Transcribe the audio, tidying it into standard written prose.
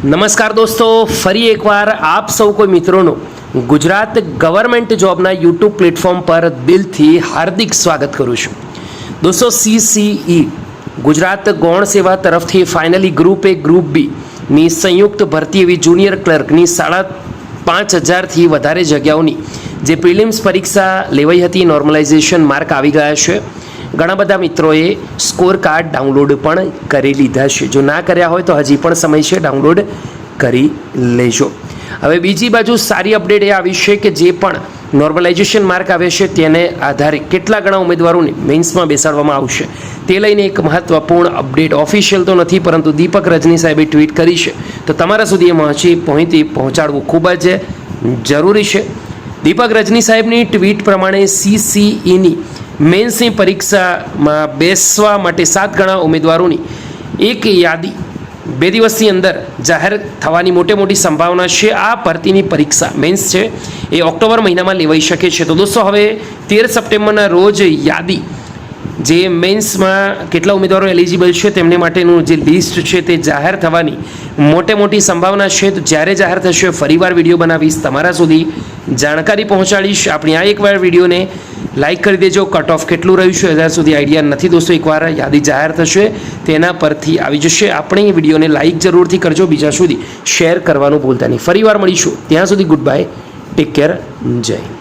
નમસ્કાર દોસ્તો, ફરી એકવાર આપ સૌ કોઈ મિત્રોનું ગુજરાત ગવર્મેન્ટ જોબના યુટ્યુબ પ્લેટફોર્મ પર દિલથી હાર્દિક સ્વાગત કરું છું. દોસ્તો, CCE ગુજરાત ગૌણ સેવા તરફથી finally group A group B ની સંયુક્ત ભરતી એવી જુનિયર ક્લર્કની 5,500થી વધારે જગ્યાઓની જે પ્રિલિમ્સ પરીક્ષા લેવાઈ હતી, નોર્મલાઇઝેશન માર્ક આવી ગયા છે. ઘણા બધા મિત્રોએ સ્કોર કાર્ડ ડાઉનલોડ પણ કરી લીધા છે. જો ના કર્યા હોય તો હજી પણ સમય છે, ડાઉનલોડ કરી લેજો. હવે બીજી બાજુ સારી અપડેટ એ આવી છે કે જે પણ નોર્મલાઇઝેશન માર્ક આવે છે તેને આધારે કેટલા ગણા ઉમેદવારોને મેઇન્સમાં બેસાડવામાં આવશે તે લઈને એક મહત્વપૂર્ણ અપડેટ, ઓફિશિયલ તો નથી પરંતુ દીપક રજની સાહેબે ટ્વીટ કરી છે, તો તમારા સુધી એ માહિતી પહોંચાડવું ખૂબ જ જરૂરી છે. દીપક રજની સાહેબની ટ્વીટ પ્રમાણે CCEની મેન્સની પરીક્ષામાં બેસવા માટે 7 ગણા ઉમેદવારોની એક યાદી 2 દિવસની અંદર જાહેર થવાની મોટી સંભાવના છે. આ ભરતીની પરીક્ષા મેન્સ છે એ ઓક્ટોબર મહિનામાં લેવાઈ શકે છે. તો દોસ્તો, હવે 13 સપ્ટેમ્બરના રોજ યાદી જે મેન્સમાં કેટલા ઉમેદવારો એલિજિબલ છે તેમને માટેનું જે લિસ્ટ છે તે જાહેર થવાની મોટી સંભાવના છે. તો જ્યારે જાહેર થશે ફરીવાર વિડીયો બનાવીશ, તમારા સુધી જાણકારી પહોંચાડીશ. આપણી આ એકવાર વિડીયોને લાઇક કરી દેજો. કટ ઓફ કેટલું રહ્યું છે હજાર સુધી આઈડિયા નથી દોસ્તો, એકવાર યાદી જાહેર થશે તેના પરથી આવી જશે. આપણે વિડીયોને લાઇક જરૂરથી કરજો, બીજા સુધી શેર કરવાનું ભૂલતા નહીં. ફરીવાર મળીશું, ત્યાં સુધી ગુડ બાય, ટેક કેર, જય હિન્દ.